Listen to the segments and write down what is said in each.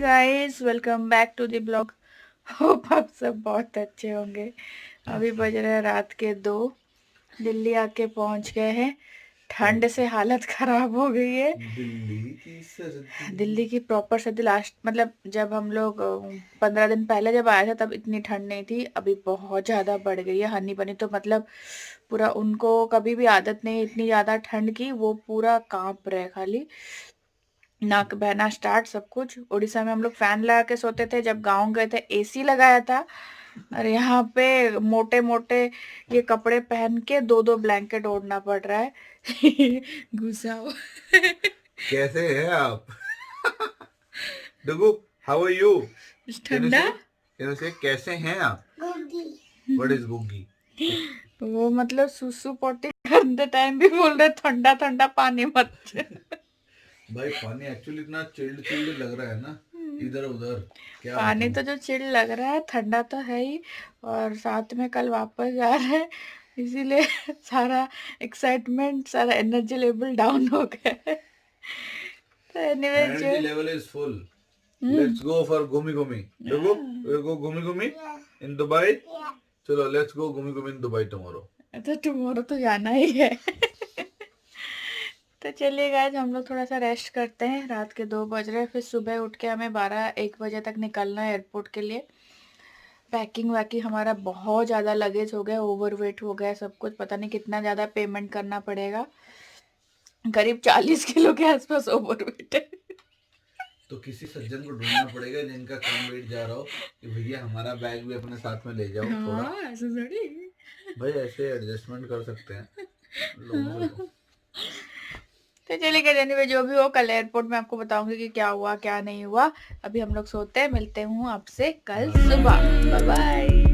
Guys, welcome back to the blog. Hope आप सब बहुत अच्छे होंगे। अभी बज रहे हैं रात के 2। दिल्ली आके पहुंच गए हैं। ठंड से हालत खराब हो गई है। दिल्ली की प्रॉपर सर्दी लास्ट मतलब जब हम लोग 15 दिन पहले जब आया था तब इतनी ठंड नहीं थी। अभी बहुत ज़्यादा बढ़ गई है। हनी बनी तो मतलब पूरा, उनको कभी भी आदत नहीं इतनी ज़्यादा ठंड की, वो पूरा कांप रहे, खाली नाक बहना स्टार्ट सब कुछ। उड़ीसा में हम लोग फैन लगा के सोते थे, जब गांव गए थे एसी लगाया था। और यहाँ पे मोटे मोटे ये कपड़े पहन के 2-2 ब्लैंकेट ओढ़ना पड़ रहा है। घुसाओ। कैसे हैं आप? डुगू, हाउ आर यू? ठंडा से कैसे हैं आप? What is Guggi? वो मतलब सुसु पोटी करते टाइम भी बोल रहे ठंडा ठंडा पानी मत। भाई पानी एक्चुअली इतना चिल्ड चिल्ड लग रहा है ना इधर उधर। क्या पानी तो जो चिल लग रहा है, ठंडा तो है ही, और साथ में कल वापस जा रहे हैं, इसीलिए सारा एक्साइटमेंट, सारा एनर्जी लेवल डाउन हो गया है। तो anyway energy level is full. Let's go for घूमी घूमी। डुगू, वी गो घूमी घूमी इन दुबई। चलो लेट्स गो घूमी घूमी इन दुबई टुमारो। तो टुमारो तो जाना ही है। तो चलिए गाइस, हम लोग थोड़ा सा रेस्ट करते हैं। रात के 2 बज रहे हैं, फिर सुबह उठ के हमें 12-1 बजे तक निकलना है एयरपोर्ट के लिए। पैकिंग वैकिंग हमारा बहुत ज़्यादा लगेज हो गया, ओवरवेट हो गया सब कुछ। पता नहीं कितना ज़्यादा पेमेंट करना पड़ेगा, करीब 40 किलो के आसपास ओवरवेट है। तो किसी सज्जन को ढूंढना पड़ेगा जिनका कम वेट जा रहा हो कि भैया हमारा बैग भी अपने साथ में ले जाओ। थोड़ा ऐसे थोड़ी भाई, ऐसे एडजस्टमेंट कर सकते हैं लोगों को। तो चलिए एनीवे जो भी हो, कल एयरपोर्ट में आपको बताऊंगी कि क्या हुआ क्या नहीं हुआ। अभी हम लोग सोते हैं, मिलते हूँ आपसे कल सुबह। Bye bye.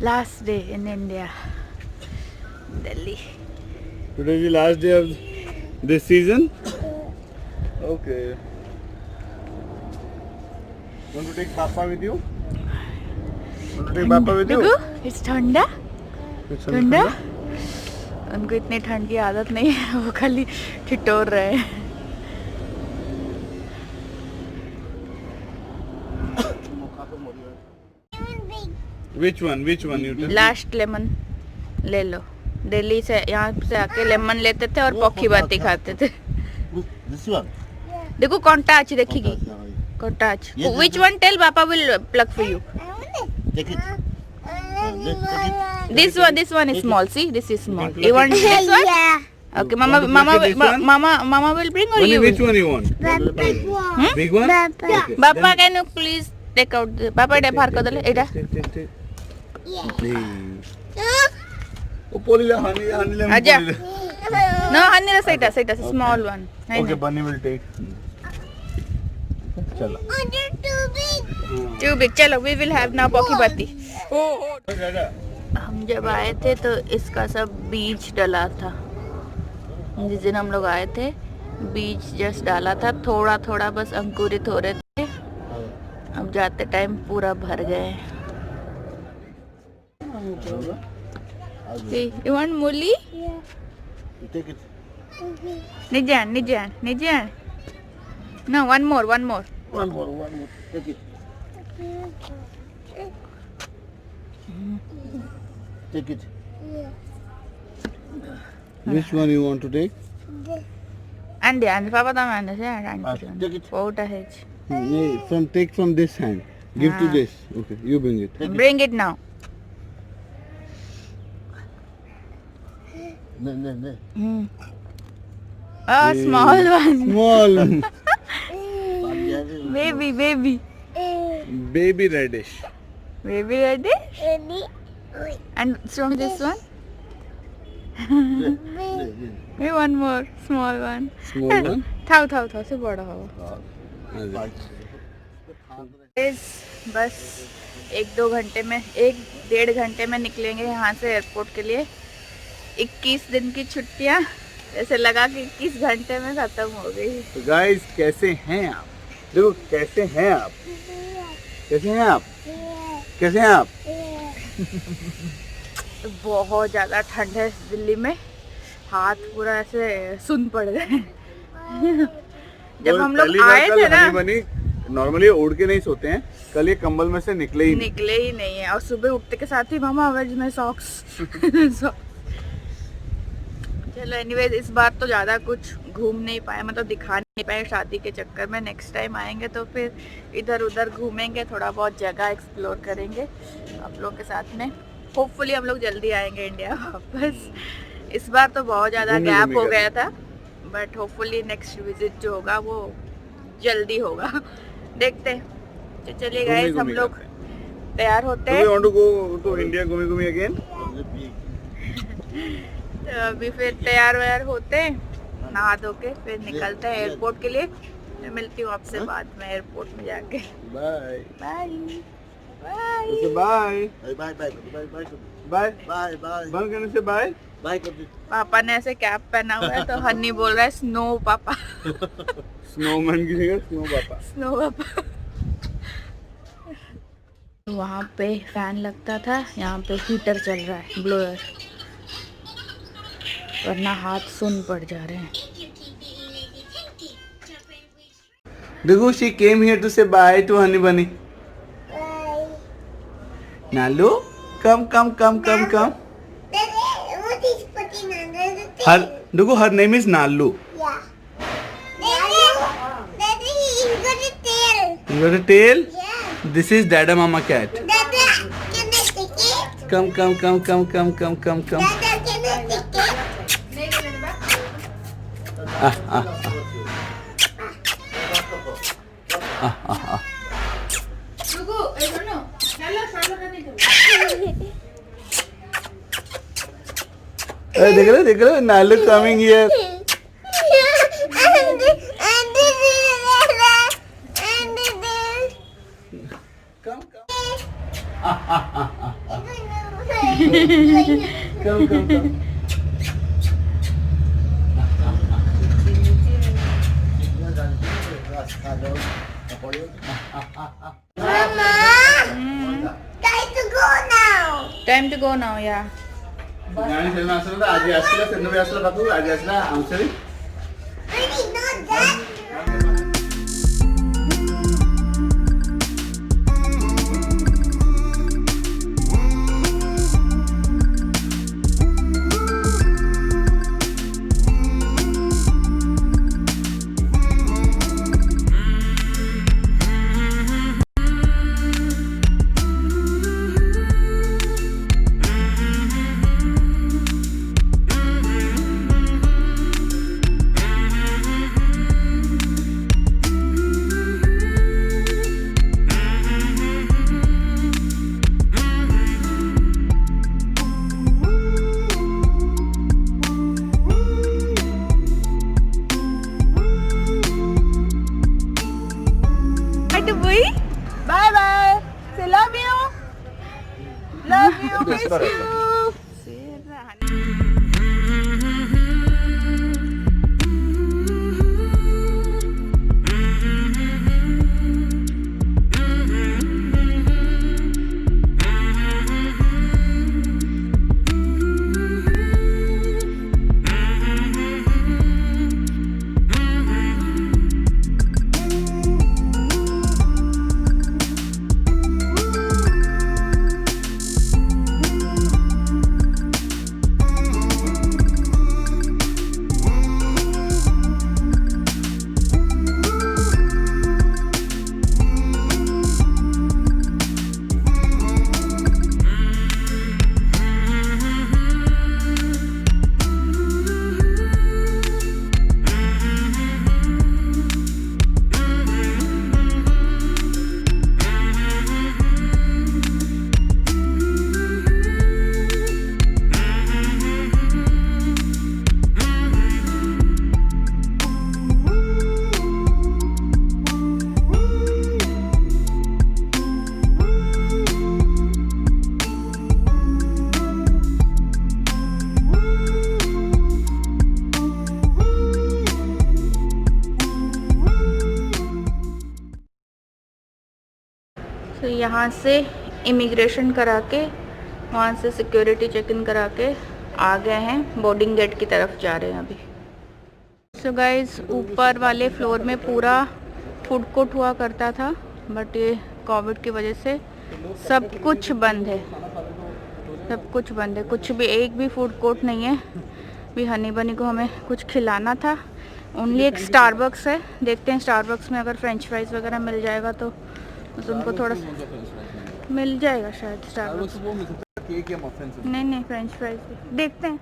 Last day in India, Delhi. Today is the last day of this season. Okay. Want to take Papa with you? Want to take Papa with you? It's ठंडा It's ठंडा। उनको इतनी ठंड की आदत नहीं है, वो खाली ठिठोर रहे हैं। Which one? Which one you take? Last lemon ले लो। दिल्ली से यहाँ से आके लेमन लेते थे और पॉकी बाती खाते थे। This one. देखो कौनटा अच्छी देखेगी, कौनटा अच्छी। Which one? Tell Papa will pluck for you. Take it. This one is small. See, this is small. You want this one? Okay, Mama will bring or you? Which one you want? Big one? Okay. Papa, can you please take out the Papa de बाहर कर दो एटा। Take. Oh, Polly, honey, lemon. आजा। No, honey, the side, small one. Okay, Bunny will take. चलो. Too big. चलो, we will have now पॉकी बाती। हम जब आए थे तो इसका सब बीज डला था। जिस दिन हम लोग आए थे बीज जस्ट डाला था, थोड़ा थोड़ा बस अंकुरित हो रहे थे। अब जाते टाइम पूरा भर गए। You want मूली? Take it. Nijan. No, one more. One more. Take it. Take it. Which one you want to take? And Papa tam Take it. Take from this hand. Give to this. Okay, you bring it. Bring it now. No. Small one. Small. Baby. Baby reddish. Baby ready? And from this one? Maybe one more. Small one. Small one. था से बड़ा हो. बस 1-2 घंटे में 1-1.5 घंटे में निकलेंगे यहाँ से एयरपोर्ट के लिए. 21 दिन की छुट्टियाँ ऐसे लगा कि 21 घंटे में खत्म हो गई. तो गाइस कैसे हैं आप? देखो कैसे हैं आप? कैसे हैं आप? कैसे हैं आप? बहुत ज़्यादा ठंड है दिल्ली में. हाथ पूरा ऐसे सुन पड़ गए. जब हम लोग आए थे ना, नॉर्मली ओढ़ के नहीं सोते हैं. कल ये कंबल में से निकले ही नहीं है. और सुबह उठते के साथ ही मामा वेज में सॉक्स. चलो एनीवेज इस बार तो ज़्यादा कुछ घूम नहीं पाए, मतलब दिखा नहीं पाए शादी के चक्कर में. नेक्स्ट टाइम आएंगे तो फिर इधर उधर घूमेंगे, थोड़ा बहुत जगह एक्सप्लोर करेंगे आप लोग के साथ में. होपफुली हम लोग जल्दी आएंगे इंडिया वापस. इस बार तो बहुत ज़्यादा गैप हो गया था, बट होपफुली नेक्स्ट विजिट जो होगा वो जल्दी होगा. देखते हैं. तो चलिए गाइस हम लोग तैयार होते हैं. want to go to India घूमी again? तो अभी फिर तैयार होते हैं, नहा धो के फिर निकलते हैं एयरपोर्ट के लिए. मैं मिलती हूँ आपसे बाद में एयरपोर्ट में जाके. Bye bye bye bye. बंद करने से बाय. पापा ने ऐसे कैप पहना हुआ है तो हन्नी बोल रहा है स्नो पापा. स्नोमैन की जगह स्नो पापा. स्नो पापा. वहाँ पे फैन लगता था, यहाँ पे हीटर चल रहा है, ब्लोअर, वरना हाथ सुन पड़ जा रहे हैं. देखो she came here to say bye to Honey Bunny. Nalu, come. What is putting under the tail? Her name is Nalu. Yeah. Daddy, he's got a tail. You got a tail? Yeah. This is Dada Mama cat. Dada, can I take it? Come. Dada, can I take it? देख लो Nalu coming here. Come. Mama, time to go now. Time to go now. या गाणी film असलं तर आजी असला संध्याकाळी असला बापू आजी असला आमचं Daddy, not that. यहाँ से इमिग्रेशन करा के, वहाँ से सिक्योरिटी चेक इन करा के आ गए हैं, बोर्डिंग गेट की तरफ जा रहे हैं अभी। सो गाइस, ऊपर वाले फ्लोर में पूरा फूड कोर्ट हुआ करता था, बट ये कोविड की वजह से सब कुछ बंद है, सब कुछ बंद है, कुछ भी, एक भी फूड कोर्ट नहीं है। भी हनी बनी को हमें कुछ खिलाना था, ओनली एक स्टारबक्स है, देखते हैं स्टारबक्स में अगर फ्रेंच फ्राइज वगैरह मिल जाएगा तो उनको थोड़ा सा मिल जाएगा शायद स्टारबक्स। नहीं फ्रेंच फ्राइज देखते हैं।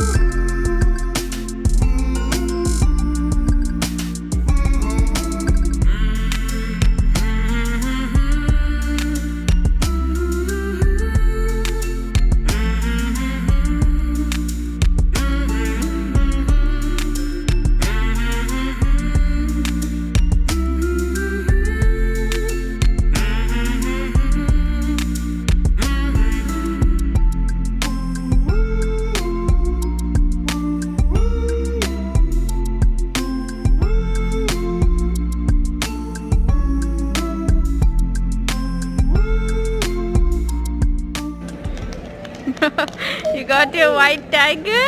You got your white tiger?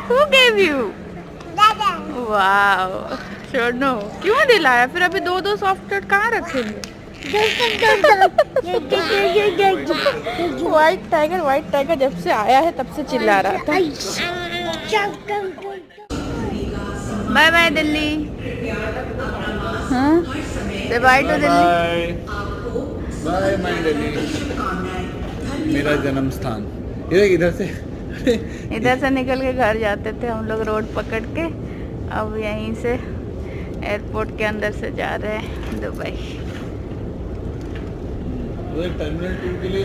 Who gave you? Dada. Wow. Sure no. क्यों दिलाया? फिर अभी दो सॉफ्टवेयर कहाँ रखेंगे? व्हाइट टाइगर जब से आया है तब से चिल्ला रहा था। Bye bye Delhi. हाँ? Say bye to Delhi. Bye my Delhi, मेरा जन्म स्थान। ये इधर से निकल के घर जाते थे हम लोग रोड पकड़ के, अब यहीं से एयरपोर्ट के अंदर से जा रहे हैं दुबई। टर्मिनल 2 के लिए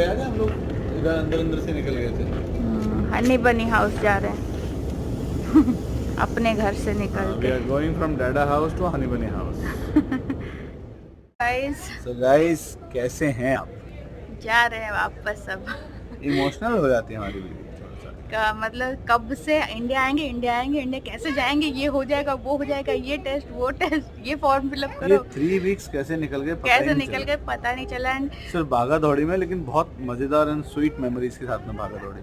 याद है हम लोग इधर अंदर से निकल गए थे। हनी बनी हाउस जा रहे हैं अपने घर से निकल We के। are going from Dada house to Honey Bunny house. Guys, So guys, कैसे हैं आप? जा रहे हैं वापस अब। इमोशनल हो जाती है हमारी वीडियो थोड़ा सा। का मतलब कब से इंडिया आएंगे, इंडिया कैसे जाएंगे, ये हो जाएगा वो हो जाएगा, ये टेस्ट वो टेस्ट, ये फॉर्म फिलअप ये करो। 3 वीक्स कैसे निकल गए कैसे निकल गए पता नहीं चला। एंड सिर्फ भागा दौड़ी में, लेकिन बहुत मजेदार एंड स्वीट मेमोरीज के साथ में भागा दौड़ी।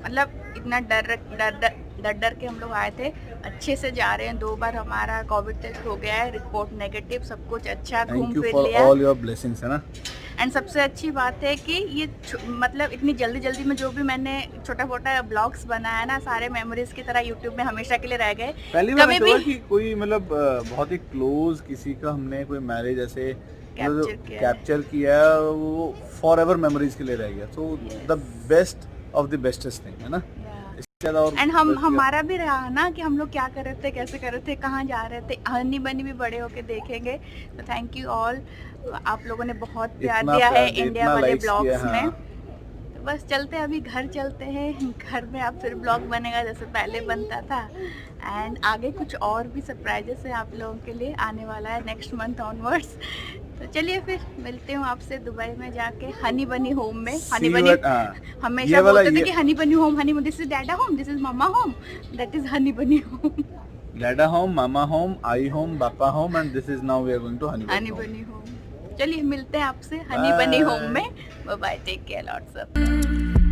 मतलब इतना डर के हम लोग आए थे, अच्छे से जा रहे हैं। 2 बार हमारा कोविड टेस्ट हो गया है, रिपोर्ट नेगेटिव, सब कुछ अच्छा, घूम थैंक यू फिर फॉर लिया। ऑल योर ब्लेसिंग्स, है ना। एंड सबसे अच्छी बात है कि ये मतलब इतनी जल्दी में जो भी मैंने छोटा मोटा ब्लॉग्स बनाया ना, सारे मेमोरीज की तरह यूट्यूब में हमेशा के लिए रह गए। पहली बार हुआ कि कोई मतलब बहुत ही क्लोज किसी का हमने कोई मैरिज ऐसे कैप्चर किया, वो फॉर एवर मेमोरीज के लिए रह गया। So the best of the bestest thing, है ना। एंड हमारा भी रहा ना कि हम लोग क्या कर रहे थे, कैसे कर रहे थे, कहाँ जा रहे थे। हनी बनी भी बड़े होके देखेंगे। तो थैंक यू ऑल, आप लोगों ने बहुत प्यार दिया है इंडिया वाले ब्लॉग्स में। तो बस चलते हैं, अभी घर चलते हैं। घर में अब फिर ब्लॉग बनेगा जैसे पहले बनता था। एंड आगे कुछ और भी सरप्राइजेस है आप लोगों के लिए आने वाला है नेक्स्ट मंथ ऑनवर्ड्स। तो चलिए फिर मिलते हूँ आपसे दुबई में जाके, हनी बनी होम में। हनी बनी हमेशा बोलते थे कि honey bunny home, honey this is dada home, this is mama home, that is honey bunny home. Dada home, mama home, I home, papa home, and this is now we are going to honey bunny home. चलिए मिलते हैं आपसे Honey bunny home में। Bye bye, take care, lots of